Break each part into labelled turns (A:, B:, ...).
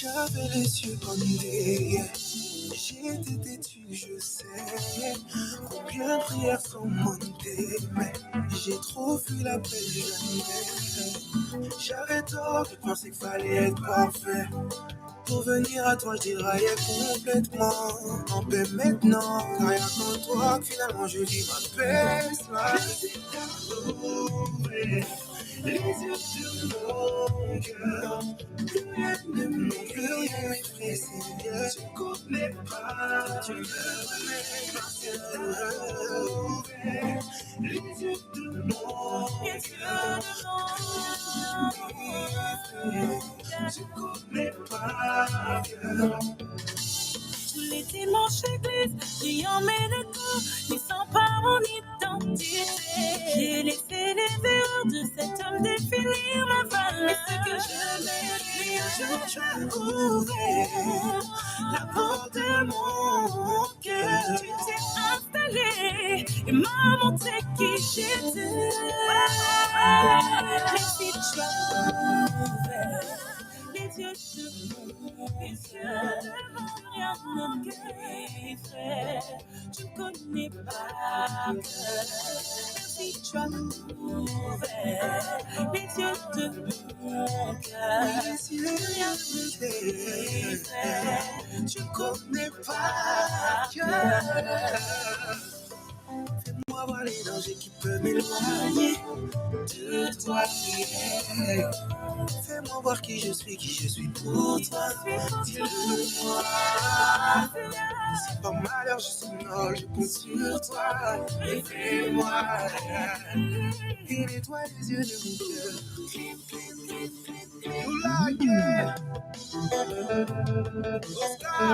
A: J'avais les yeux bandés, j'étais têtu, je sais. Combien de prières sont montées, mais j'ai trop vu la belle jamais. J'avais tort de penser qu'il fallait être parfait. Pour venir à toi, je déraillais complètement. En paix maintenant, car rien qu'en toi, que finalement je vis ma best life. Les yeux sur mon cœur, plus rien ne m'effraie, plus rien m'effraie, Seigneur. Je connais pas, tu ne connais pas, Seigneur. Les yeux de mon cœur, je connais pas.
B: Tous les dimanches église, priant mes échos, ne sont pas mon identité. J'ai laissé les erreurs de cet homme définir ma valeur. Et ce que je mérite,
A: Je ouvert la porte de mon cœur.
B: tu t'es installé et m'as montré qui j'étais. Mais si tu as ouvert les yeux de mon cœur, rien ne m'effraie. Tu connais pas cœur. Si tu as ouvert les yeux de mon cœur, rien ne m'effraie.
A: Tu connais pas cœur. Fais-moi voir les dangers qui peuvent m'éloigner de toi. Fais-moi voir qui je suis pour toi. Dis-le-moi. Si par malheur je sonore, je compte sur toi. Et fais-moi. Et nettoie les yeux de mon cœur. You like it. Oscar.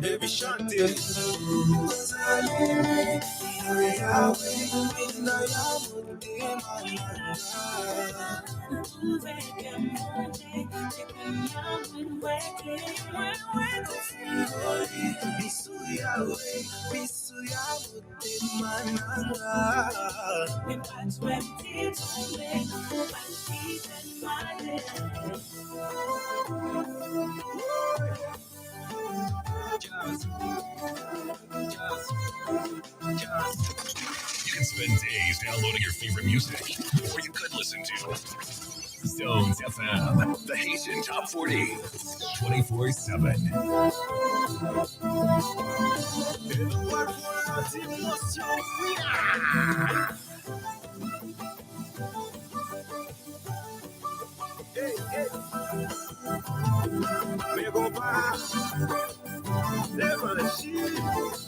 A: Baby chantez.
C: You can spend days downloading your favorite music, or you could listen to Sou FM, the Haitian Top 40, 24/7.
A: Hey, hey. Mes combats, lève le chiffre.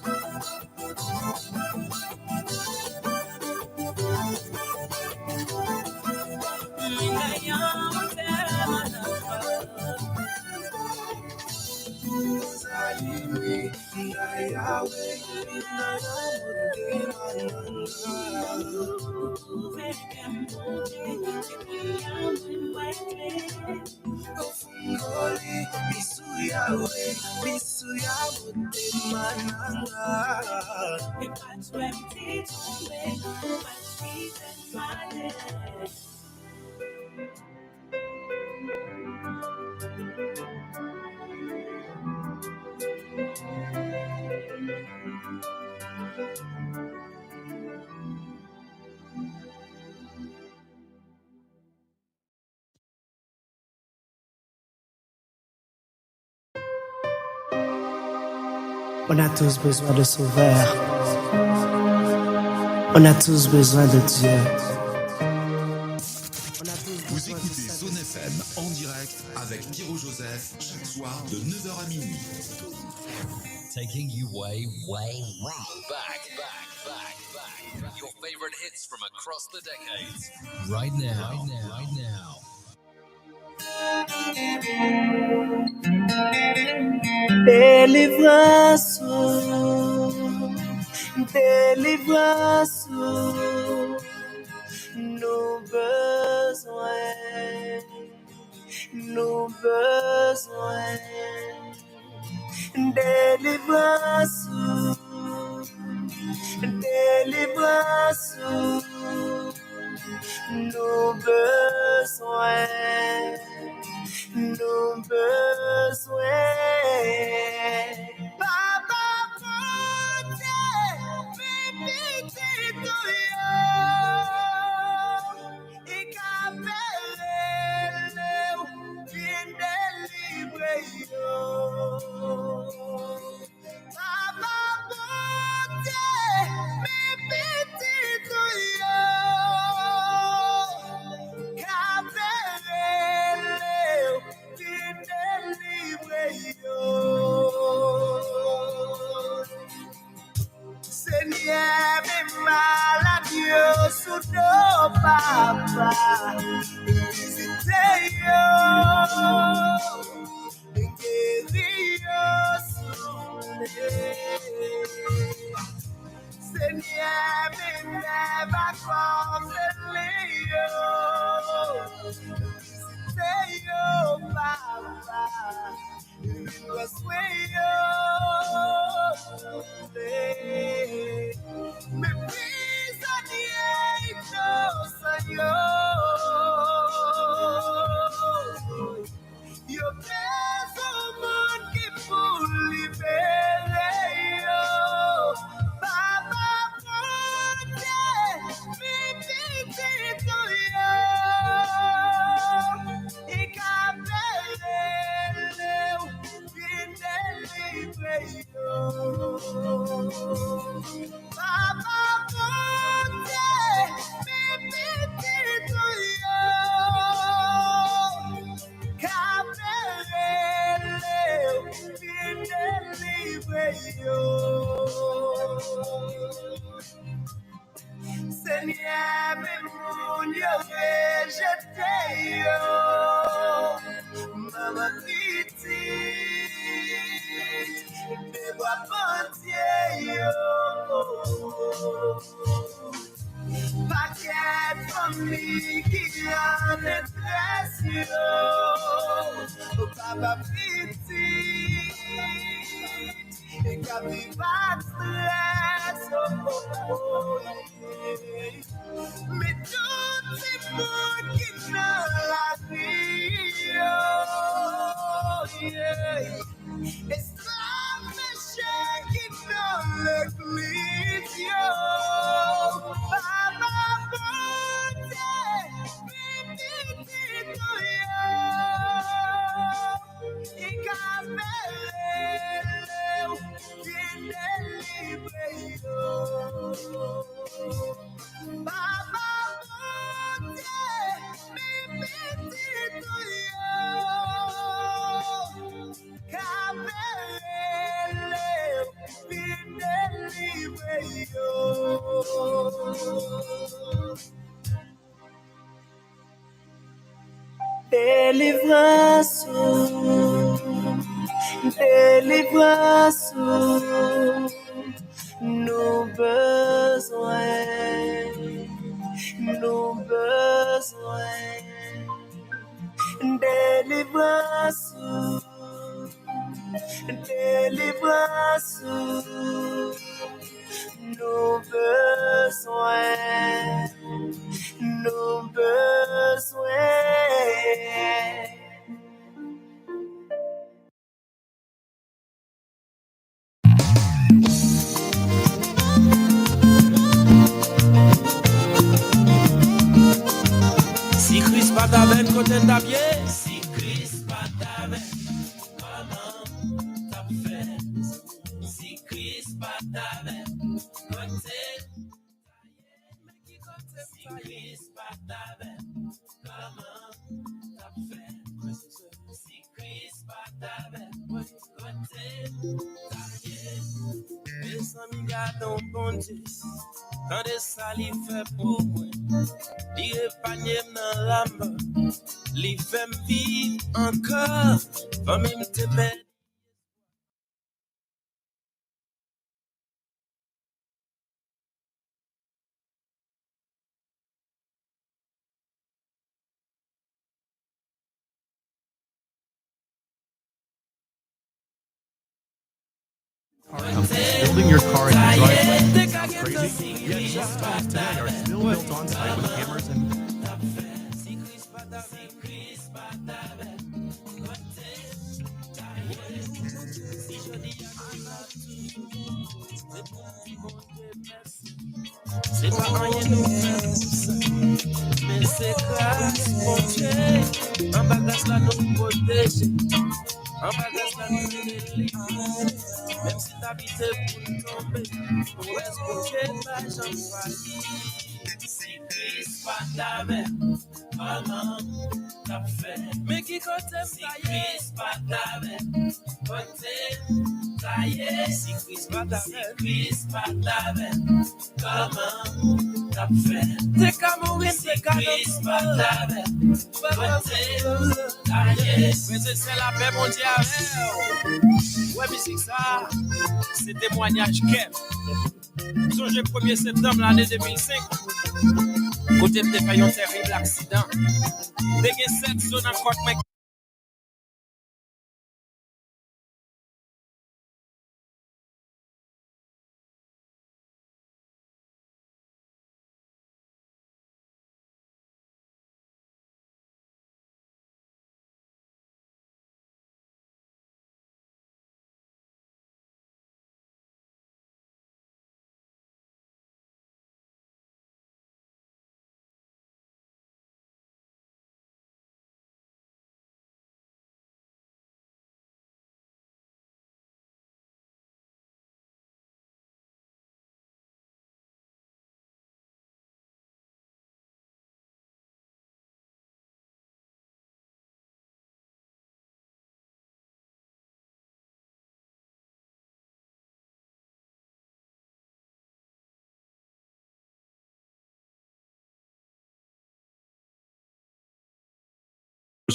D: On a tous besoin de sauveur. On a tous besoin de Dieu.
E: Vous écoutez Zone FM en direct avec Pierrot Joseph chaque soir de 9h à minuit.
F: Taking you way back. Your favorite hits from across the decades. Right now.
D: Délivrance, nous besoin
A: besoins. Délivrance, délivrance, nos besoins, nos besoins. Papa, portez mes petits douillons et capelez-le, bien délivrez-yo. Papa, portez mes petits douillons, capelez-le, bien délivrez-yo. Seigneur, mes maladies sous nos papa, visitez-yo, guéris-yo sous les. Seigneur, mes vacances, les-yo, visitez-yo, papa. Me prisonnier innocent, yo pèse au monde qui pour libérer yo. Papa, protège mes petits yo. Et capelle-le, bien délivrer yo. Papa, protège mes petits yo. Seigneur, mes mounions rejetés, maman petite, mes bois entiers, paquet famille qui en détresse, papa petite, et qui pas stress, mais tout ces monde qui dans la vie, esclave péché qui dans l'église, papa protège mes petits douillons, et capelle-le, bien délivrez-yo. Papa protège mes petits douillons, capelle-le, bien délivrez-yo. Délivrance, délivrance, nos besoins, nos besoins. Délivrance, délivrance, nos besoins, nos besoins.
G: Si Chris pas t'avec côté de ta pied, si Chris pas t'avec, comment t'as fait? Si Chris pas t'avec, côté, si Chris pas t'avec, comment t'as fait? Si Chris pas t'avec, côté, mes amis gardent bon Dieu, quand des salis fait pour moi. Li epanye nan lam, li fem viv ankor, fami mte bel.
H: Building your car in the driveway sounds crazy, yet most homes today are still built on site with cameras and
G: C'est pas rien nous mais c'est grâce mon Dieu. En bagage là nous protéger. En bagage là nous l'église. Même si t'habites pour nous tomber, pour est-ce que Dieu va jamais faillir. Si Christ pas ta mère, comment t'as fait? Mais qui côté si Christ pas ta mère, côté taillé. Si Christ pas ta mère, Christ pas ta mère, comment t'as fait? T'es qu'à mourir, t'es qu'à Christ pas ta mère, côté taillé. Mais c'est la paix mondiale. Ouais, mais c'est ça, c'est témoignage qu'est. Songez 1er septembre l'année 2005. Côté de fait un terrible accident. Dès que 7 zones encore mec.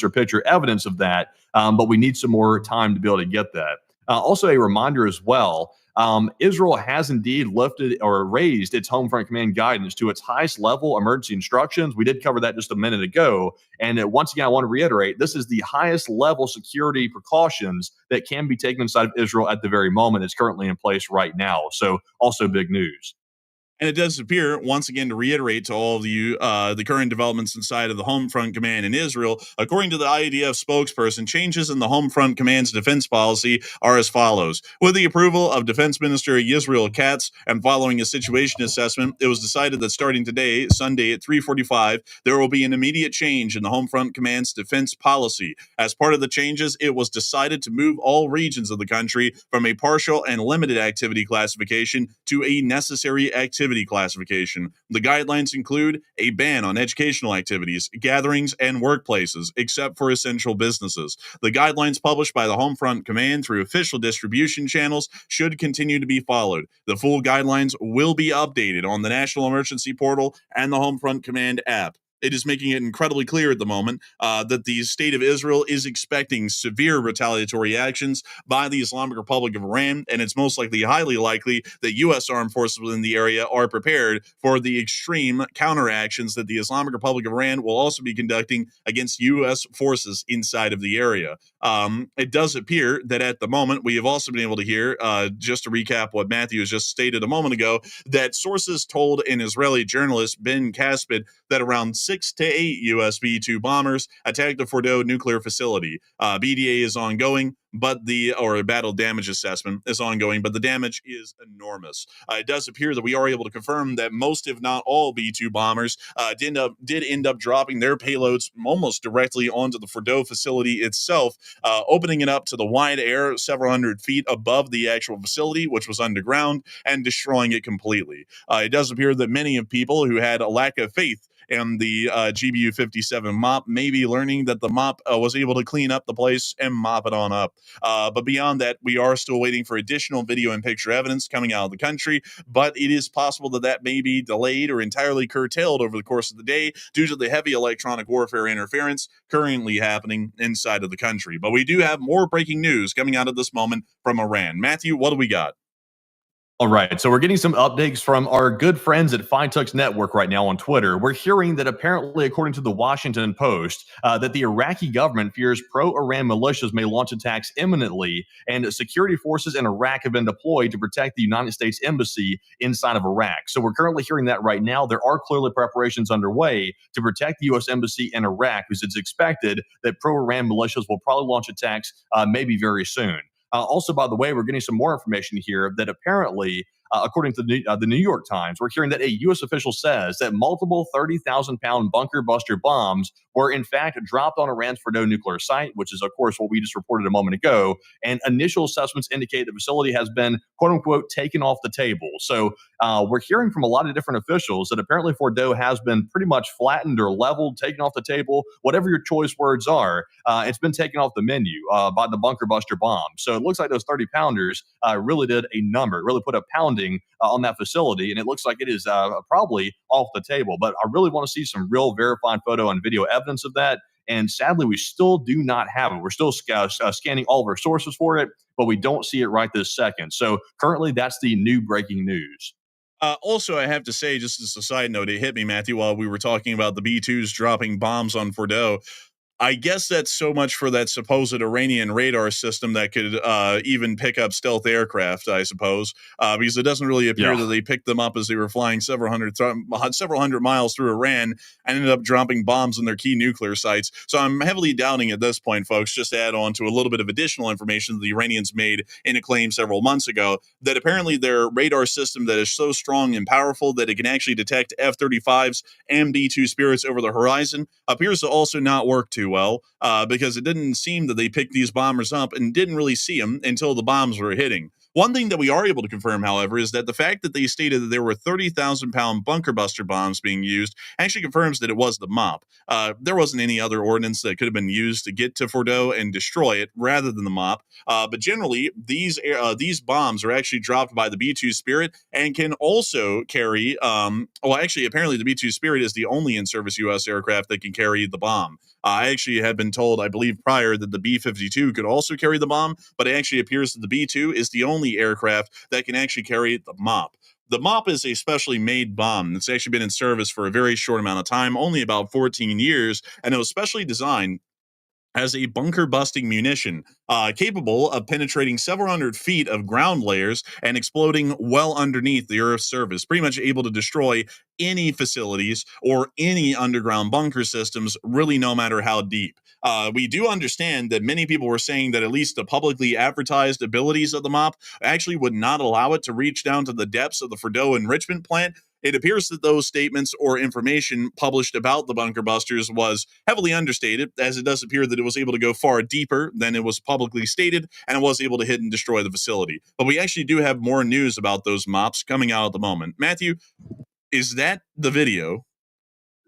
I: or picture evidence of that, but we need some more time to be able to get that. Also, a reminder as well, Israel has indeed lifted or raised its home front command guidance to its highest level emergency instructions. We did cover that just a minute ago. And once again, I want to reiterate, this is the highest level security precautions that can be taken inside of Israel at the very moment. It's currently in place right now. So also big news.
J: And it does appear, once again, to reiterate to all of you the current developments inside of the Home Front Command in Israel. According to the IDF spokesperson, changes in the Home Front Command's defense policy are as follows. With the approval of Defense Minister Yisrael Katz and following a situation assessment, it was decided that starting today, Sunday at 3:45, there will be an immediate change in the Home Front Command's defense policy. As part of the changes, it was decided to move all regions of the country from a partial and limited activity classification to a necessary activity classification. The guidelines include a ban on educational activities, gatherings, and workplaces, except for essential businesses. The guidelines published by the Homefront Command through official distribution channels should continue to be followed. The full guidelines will be updated on the National Emergency Portal and the Homefront Command app. It is making it incredibly clear at the moment that the state of Israel is expecting severe retaliatory actions by the Islamic Republic of Iran, and it's most likely, highly likely, that U.S. armed forces within the area are prepared for the extreme counteractions that the Islamic Republic of Iran will also be conducting against U.S. forces inside of the area. It does appear that at the moment, we have also been able to hear, just to recap what Matthew has just stated a moment ago, that sources told an Israeli journalist, Ben Caspid, that around 6 to 8 U.S. B-2 bombers attacked the Fordo nuclear facility. BDA is ongoing, but battle damage assessment is ongoing, but the damage is enormous. It does appear that we are able to confirm that most, if not all, B-2 bombers did end up dropping their payloads almost directly onto the Fordo facility itself, opening it up to the wide air several hundred feet above the actual facility, which was underground, and destroying it completely. It does appear that many of people who had a lack of faith and the GBU-57 mop may be learning that the mop was able to clean up the place and mop it on up. But beyond that, we are still waiting for additional video and picture evidence coming out of the country, but it is possible that that may be delayed or entirely curtailed over the course of the day due to the heavy electronic warfare interference currently happening inside of the country. But we do have more breaking news coming out of this moment from Iran. Matthew, what do we got?
I: All right, so we're getting some updates from our good friends at FinTux Network right now on Twitter. We're hearing that apparently, according to the Washington Post, that the Iraqi government fears pro-Iran militias may launch attacks imminently, and security forces in Iraq have been deployed to protect the United States Embassy inside of Iraq. So we're currently hearing that right now. There are clearly preparations underway to protect the U.S. Embassy in Iraq, because it's expected that pro-Iran militias will probably launch attacks maybe very soon. Also, by the way, we're getting some more information here that apparently, according to the New York Times, we're hearing that a U.S. official says that multiple 30,000-pound bunker buster bombs were in fact dropped on Iran's Fordow nuclear site, which is, of course, what we just reported a moment ago. And initial assessments indicate the facility has been, quote unquote, taken off the table. So we're hearing from a lot of different officials that apparently Fordow has been pretty much flattened or leveled, taken off the table, whatever your choice words are. It's been taken off the menu by the bunker buster bomb. So it looks like those 30 pounders really did a number, really put a pounding on that facility. And it looks like it is probably off the table. But I really want to see some real verified photo and video evidence of that. And sadly, we still do not have it. We're still scanning all of our sources for it, but we don't see it right this second. So currently, that's the new breaking news.
J: Also, I have to say, just as a side note, it hit me, Matthew, while we were talking about the B-2s dropping bombs on Fordow. I guess that's so much for that supposed Iranian radar system that could even pick up stealth aircraft, I suppose, because it doesn't really appear that they picked them up as they were flying several hundred miles through Iran and ended up dropping bombs on their key nuclear sites. So I'm heavily doubting at this point, folks, just to add on to a little bit of additional information that the Iranians made in a claim several months ago, that apparently their radar system that is so strong and powerful that it can actually detect F-35s and B-2 Spirits over the horizon appears to also not work too well, because it didn't seem that they picked these bombers up and didn't really see them until the bombs were hitting. One thing that we are able to confirm, however, is that the fact that they stated that there were 30,000-pound bunker buster bombs being used actually confirms that it was the MOP. There wasn't any other ordnance that could have been used to get to Fordow and destroy it rather than the MOP. But generally, these bombs are actually dropped by the B-2 Spirit and can also carry, apparently the B-2 Spirit is the only in-service U.S. aircraft that can carry the bomb. I actually had been told, I believe prior, that the B-52 could also carry the bomb, but it actually appears that the B-2 is the only aircraft that can actually carry the MOP. The MOP is a specially made bomb that's actually been in service for a very short amount of time, only about 14 years, and it was specially designed as a bunker-busting munition, capable of penetrating several hundred feet of ground layers and exploding well underneath the Earth's surface, pretty much able to destroy any facilities or any underground bunker systems, really no matter how deep. We do understand that many people were saying that at least the publicly advertised abilities of the MOP actually would not allow it to reach down to the depths of the Fordow enrichment plant. It appears that those statements or information published about the bunker busters was heavily understated, as it does appear that it was able to go far deeper than it was publicly stated, and it was able to hit and destroy the facility. But we actually do have more news about those MOPs coming out at the moment. Matthew, is that the video?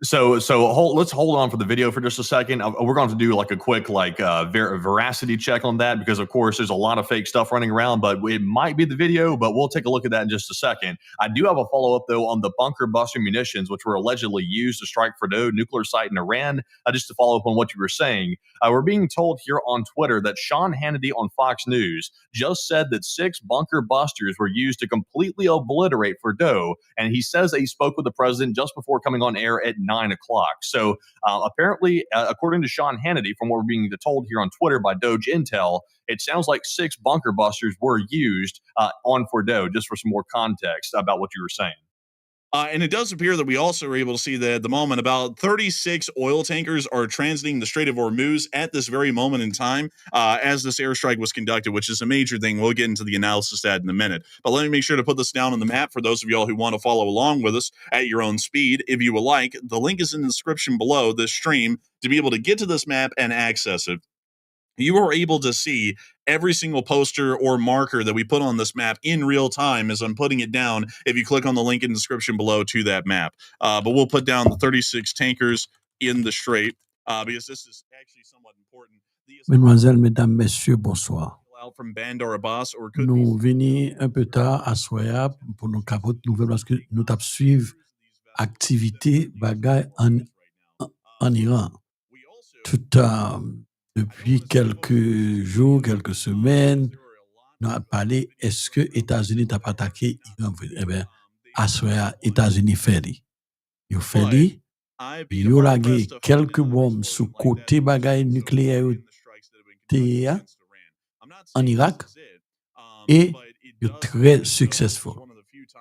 I: So let's hold on for the video for just a second. We're going to do like a quick veracity check on that, because of course there's a lot of fake stuff running around, but it might be the video, but we'll take a look at that in just a second. I do have a follow-up though on the bunker buster munitions, which were allegedly used to strike Fordow nuclear site in Iran. Just to follow up on what you were saying, we're being told here on Twitter that Sean Hannity on Fox News just said that 6 bunker busters were used to completely obliterate Fordow, and he says that he spoke with the president just before coming on air at 9 o'clock. So apparently, according to Sean Hannity, from what we're being told here on Twitter by Doge Intel, it sounds like 6 bunker busters were used on Fordow, just for some more context about what you were saying.
J: And it does appear that we also are able to see that at the moment about 36 oil tankers are transiting the Strait of Hormuz at this very moment in time as this airstrike was conducted, which is a major thing. We'll get into the analysis of that in a minute. But let me make sure to put this down on the map for those of y'all who want to follow along with us at your own speed. If you would like, the link is in the description below this stream to be able to get to this map and access it. You are able to see every single poster or marker that we put on this map in real time as I'm putting it down if you click on the link in the description below to that map. But we'll put down the 36 tankers in the strait because this is actually somewhat important.
K: Mesdemoiselles, Mesdames, Messieurs, bonsoir.
J: From Bandar Abbas or
K: Nous venons un peu tard à soya pour nous capoter nouvelles parce que nous t'avons suivi activité bagaille en Iran. Tout depuis quelques jours, quelques semaines, nous avons parlé, est-ce que les États-Unis n'ont pas attaqué Iran? Eh bien, à ce moment-là, les États-Unis fait. Ils fait. Ils ont lagé quelques bombes sous côté bagaille nucléaire en Irak et ils sont très successful.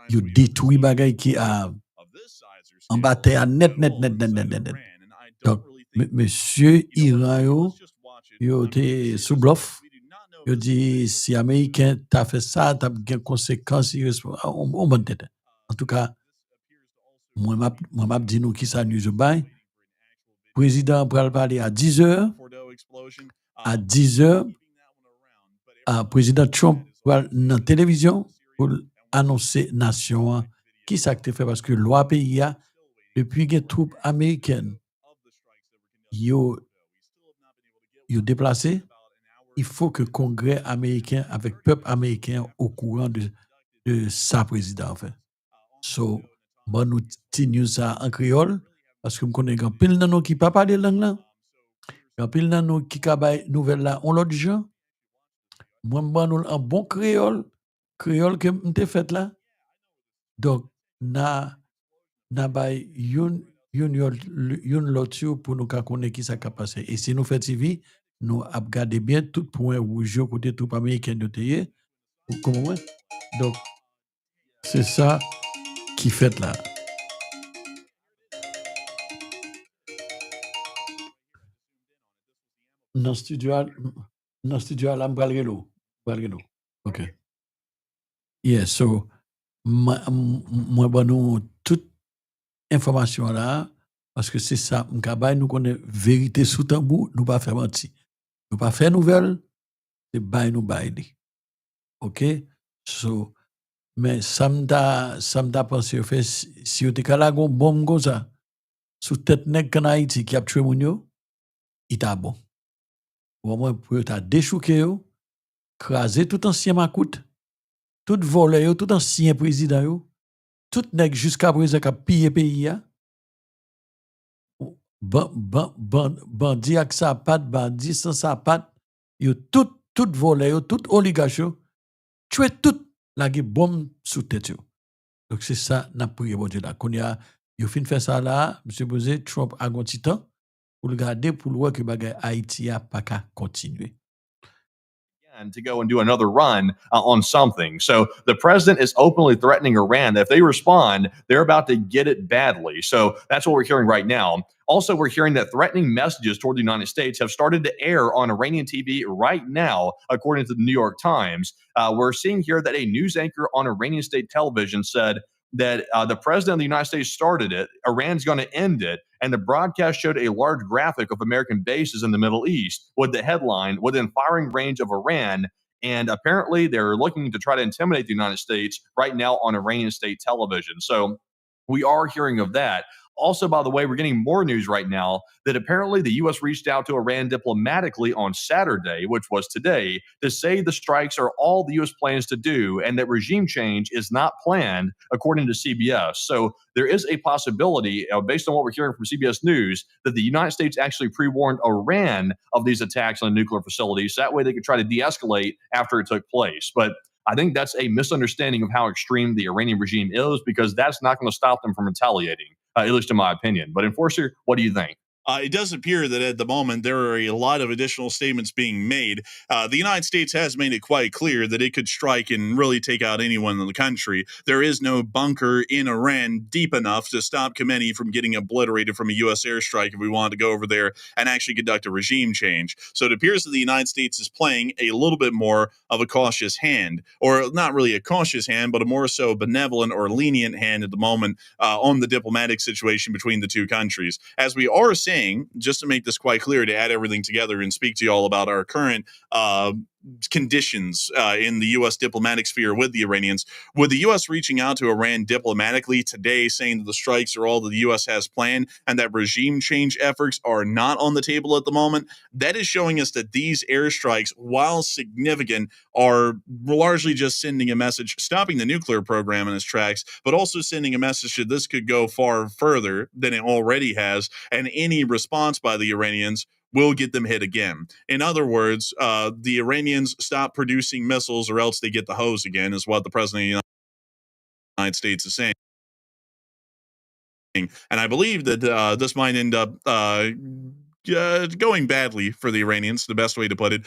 K: Ils ont détruit bagaille qui a en bataille à net. Donc, monsieur Iran, yo été sous bluff. Yo dit si Américain t'a fait ça, t'as bien conséquences, on bonne tête. En tout cas, moi m'a dit nous qui ça nous bail. Président pral parler à 10h. À 10h, président Trump va dans télévision pour annoncer nation qui ça que fait parce que loi pays a depuis que les troupes américaines yo déplacé, il faut que le Congrès américain avec le peuple américain au courant de sa président en fait. So, bon nous ti news ça en créole parce que me connais grand pile nan nous qui pas parler langue là. Grand pile nan nous qui ka bay nouvelle là on l'autre gens. Moi bon nous en bon créole que m'te fait là. Donc na bay yon l'autre pour nous connaître qui ça ka passé et si nous fait TV nous ap garder bien tout point rouge côté tout américain de teye. Comment donc c'est ça qui fait là. Dans le studio là m'balrelo. OK. Yeah, so moi bon nous toute information là parce que c'est ça m'kabay nous connaît vérité sous tambou, nous pas faire mentir. Nous pas faire nouvelle, c'est bay nous bay. OK? So mais ça m'ta pensé fait si vous te kala gon bombe comme ça sous tête nèg en Haïti qui a tué moun yo, il t'a bon. Au moins pour t'a déchouqué yo, craser tout ancien macoute, tout volé yo, tout ancien président yo, tout nèg jusqu'à présent qui a pillé pays ya. Bandi ak sa patte, bandi sans sa patte, yo tout volé yo, tout oligarche yo, tué tout la bombe sous tête yo. Donc c'est ça n'a prié bon Dieu là. Qu'on y a yo fin faire ça là, monsieur posé Trump a gon temps pour regarder pour voir que bagay Haïti a pas qu'à continuer.
I: To go and do another run on something. So the president is openly threatening Iran that if they respond, they're about to get it badly. So that's what we're hearing right now. Also, we're hearing that threatening messages toward the United States have started to air on Iranian TV right now, according to the New York Times. We're seeing here that a news anchor on Iranian state television said that the president of the United States started it, Iran's going to end it, and the broadcast showed a large graphic of American bases in the Middle East with the headline, within firing range of Iran. And apparently they're looking to try to intimidate the United States right now on Iranian state television. So we are hearing of that. Also, by the way, we're getting more news right now that apparently the U.S. reached out to Iran diplomatically on Saturday, which was today, to say the strikes are all the U.S. plans to do and that regime change is not planned, according to CBS. So there is a possibility, based on what we're hearing from CBS News, that the United States actually pre-warned Iran of these attacks on nuclear facilities. So that way they could try to de-escalate after it took place. But I think that's a misunderstanding of how extreme the Iranian regime is, because that's not going to stop them from retaliating, at least in my opinion. But Enforcer, what do you think?
J: It does appear that at the moment there are a lot of additional statements being made. The United States has made it quite clear that it could strike and really take out anyone in the country. There is no bunker in Iran deep enough to stop Khomeini from getting obliterated from a U.S. airstrike if we wanted to go over there and actually conduct a regime change. So it appears that the United States is playing a little bit more of a cautious hand, or not really a cautious hand, but a more so benevolent or lenient hand at the moment on the diplomatic situation between the two countries. As we are saying, just to make this quite clear, to add everything together and speak to you all about our current conditions in the U.S. diplomatic sphere with the Iranians, with the U.S. reaching out to Iran diplomatically today, saying that the strikes are all that the U.S. has planned and that regime change efforts are not on the table at the moment, that is showing us that these airstrikes, while significant, are largely just sending a message, stopping the nuclear program in its tracks, but also sending a message that this could go far further than it already has, and any response by the Iranians will get them hit again. In other words, the Iranians stop producing missiles or else they get the hose again, is what the president of the United States is saying. And I believe that this might end up going badly for the Iranians, the best way to put it.